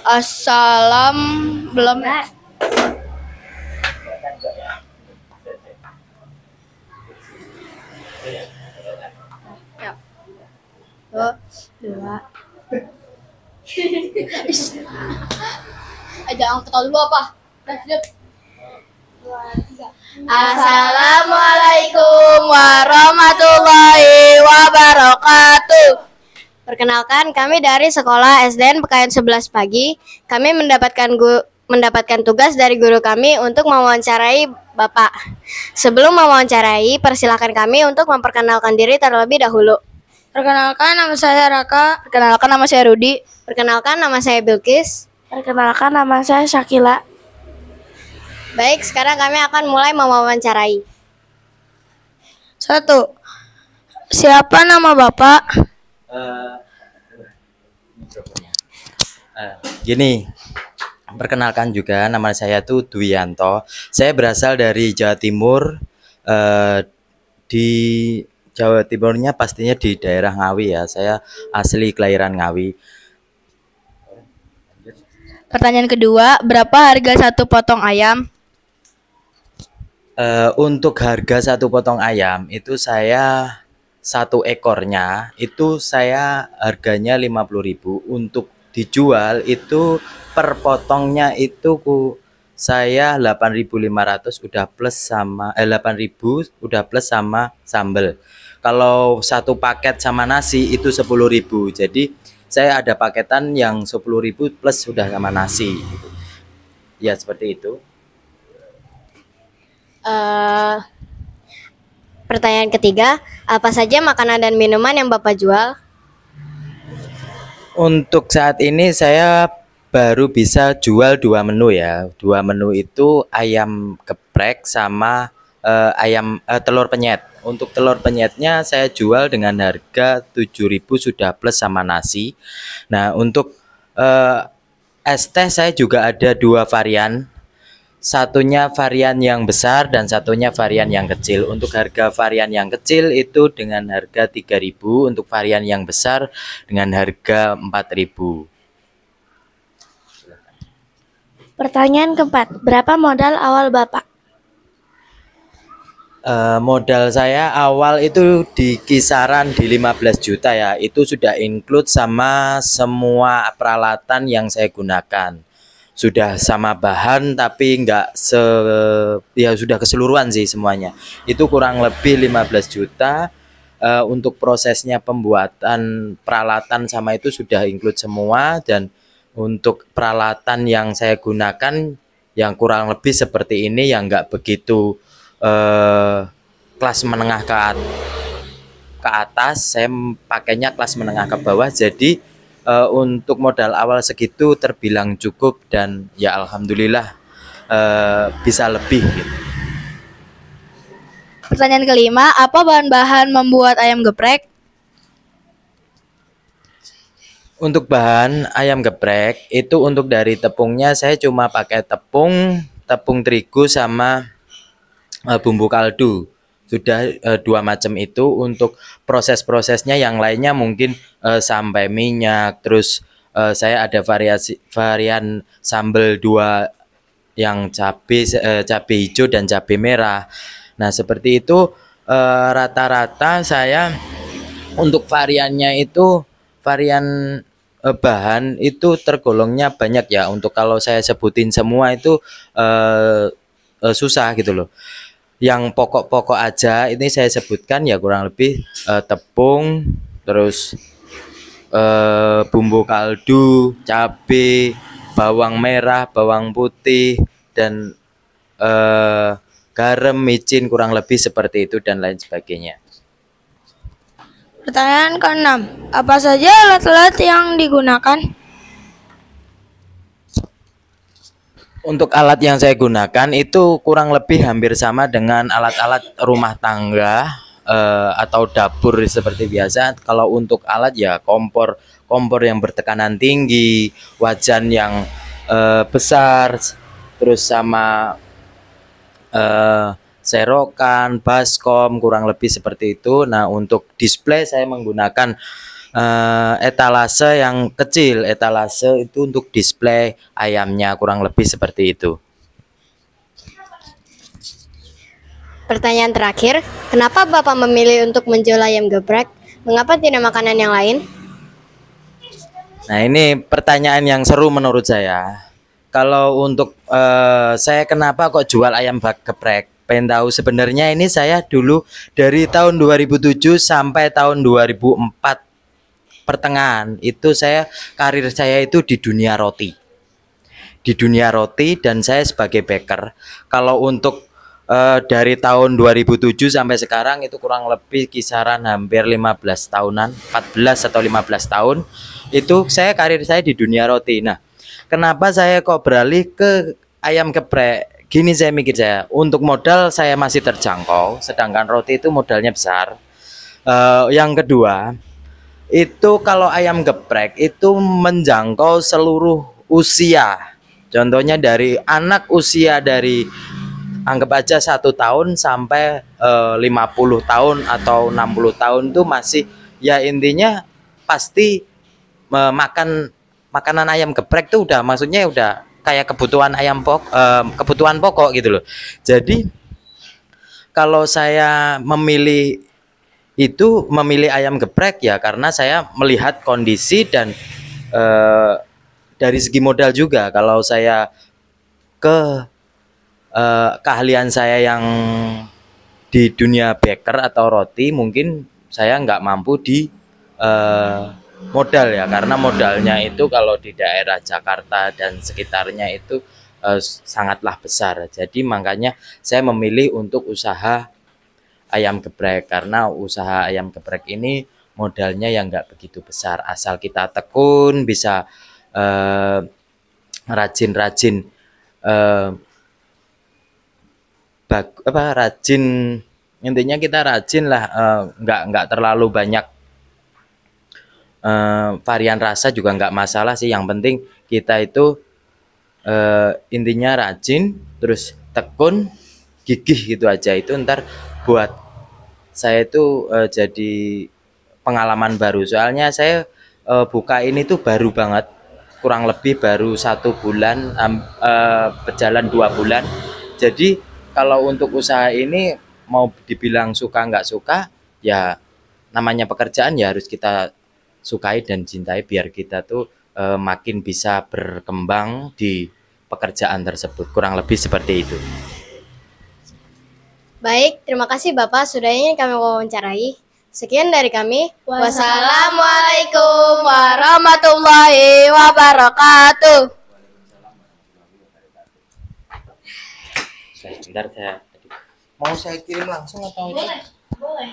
Assalam belum ya? Ya. Tuh, dua. Jangan ketawa dulu apa? Lanjut. Assalamualaikum warahmatullahi wabarakatuh. Perkenalkan, kami dari sekolah SDN Pekayon 11 Pagi. Kami mendapatkan tugas dari guru kami untuk mewawancarai Bapak. Sebelum mewawancarai, persilakan kami untuk memperkenalkan diri terlebih dahulu. Perkenalkan, nama saya Raka. Perkenalkan, nama saya Rudi. Perkenalkan, nama saya Bilkis. Perkenalkan, nama saya Syakila. Baik, sekarang kami akan mulai mewawancarai. 1. Siapa nama Bapak? Gini, perkenalkan juga nama saya tuh Dwianto. Saya berasal dari Jawa Timur. Di Jawa Timurnya pastinya di daerah Ngawi ya. Saya asli kelahiran Ngawi. Pertanyaan kedua, berapa harga satu potong ayam? Untuk harga satu potong ayam itu saya satu ekornya itu saya harganya 50.000. Untuk dijual itu per potongnya itu saya 8.500 udah plus sama 8.000 udah plus sama sambel. Kalau satu paket sama nasi itu 10.000. Jadi saya ada paketan yang 10.000 plus sudah sama nasi. Ya seperti itu. Pertanyaan ketiga, apa saja makanan dan minuman yang Bapak jual? Untuk saat ini saya baru bisa jual 2 menu ya. 2 menu itu ayam geprek sama telur penyet. Untuk telur penyetnya saya jual dengan harga 7.000 sudah plus sama nasi. Nah, untuk es teh saya juga ada 2 varian. Satunya varian yang besar dan satunya varian yang kecil. Untuk harga varian yang kecil itu dengan harga 3.000, untuk varian yang besar dengan harga 4.000. Pertanyaan keempat, berapa modal awal Bapak? Modal saya awal itu di kisaran di 15 juta ya. Itu sudah include sama semua peralatan yang saya gunakan. Sudah sama bahan tapi enggak ya sudah keseluruhan sih semuanya. Itu kurang lebih 15 juta. Untuk prosesnya pembuatan peralatan sama itu sudah include semua, dan untuk peralatan yang saya gunakan yang kurang lebih seperti ini yang enggak begitu kelas menengah ke atas, saya pakainya kelas menengah ke bawah. Jadi untuk modal awal segitu terbilang cukup, dan ya alhamdulillah bisa lebih gitu. Pertanyaan kelima, apa bahan-bahan membuat ayam geprek? Untuk bahan ayam geprek itu untuk dari tepungnya saya cuma pakai tepung terigu sama bumbu kaldu. Sudah 2 macam itu. Untuk proses-prosesnya yang lainnya mungkin sampai minyak. Terus saya ada varian sambal 2 yang cabai hijau dan cabai merah. Nah seperti itu. Rata-rata saya untuk variannya itu varian bahan itu tergolongnya banyak ya. Untuk kalau saya sebutin semua itu susah gitu loh. Yang pokok-pokok aja ini saya sebutkan ya, kurang lebih tepung, terus bumbu kaldu, cabai, bawang merah, bawang putih, dan garam, micin, kurang lebih seperti itu dan lain sebagainya. Pertanyaan ke-6, apa saja alat-alat yang digunakan? Untuk alat yang saya gunakan itu kurang lebih hampir sama dengan alat-alat rumah tangga atau dapur seperti biasa. Kalau untuk alat ya kompor yang bertekanan tinggi, wajan yang besar, terus sama serokan, baskom, kurang lebih seperti itu. Nah untuk display saya menggunakan etalase yang kecil. Etalase itu untuk display ayamnya, kurang lebih seperti itu. Pertanyaan terakhir, kenapa Bapak memilih untuk menjual ayam geprek? Mengapa tidak makanan yang lain? Nah, ini pertanyaan yang seru menurut saya. Kalau untuk saya kenapa kok jual ayam geprek? Pengen tahu sebenarnya ini saya dulu dari tahun 2007 sampai tahun 2004 pertengahan itu karir saya itu di dunia roti. Di dunia roti dan saya sebagai baker. Kalau untuk dari tahun 2007 sampai sekarang itu kurang lebih kisaran hampir 15 tahunan, 14 atau 15 tahun. Itu karir saya di dunia roti. Nah, kenapa saya kok beralih ke ayam geprek? Gini saya mikir untuk modal saya masih terjangkau, sedangkan roti itu modalnya besar. Yang kedua, itu kalau ayam geprek itu menjangkau seluruh usia. Contohnya dari anak usia dari anggap aja 1 tahun sampai 50 tahun atau 60 tahun itu masih ya intinya pasti makan makanan ayam geprek tuh udah maksudnya udah kayak kebutuhan kebutuhan pokok gitu loh. Jadi kalau saya memilih ayam geprek ya karena saya melihat kondisi dan dari segi modal juga. Kalau saya ke keahlian saya yang di dunia baker atau roti mungkin saya nggak mampu di modal ya, karena modalnya itu kalau di daerah Jakarta dan sekitarnya itu sangatlah besar. Jadi makanya saya memilih untuk usaha ayam geprek, karena usaha ayam geprek ini modalnya yang nggak begitu besar, asal kita tekun bisa rajin-rajin rajin, intinya kita rajin lah, nggak terlalu banyak varian rasa juga nggak masalah sih, yang penting kita itu intinya rajin terus tekun gigih gitu aja. Itu ntar buat saya itu jadi pengalaman baru, soalnya saya buka ini tuh baru banget, kurang lebih baru 1 bulan, berjalan 2 bulan. Jadi kalau untuk usaha ini mau dibilang suka nggak suka ya, namanya pekerjaan ya harus kita sukai dan cintai biar kita tuh makin bisa berkembang di pekerjaan tersebut, kurang lebih seperti itu. Baik, terima kasih Bapak sudah ingin kami wawancarai. Sekian dari kami. Wassalamualaikum warahmatullahi wabarakatuh. Sebentar, mau saya kirim langsung atau Boleh.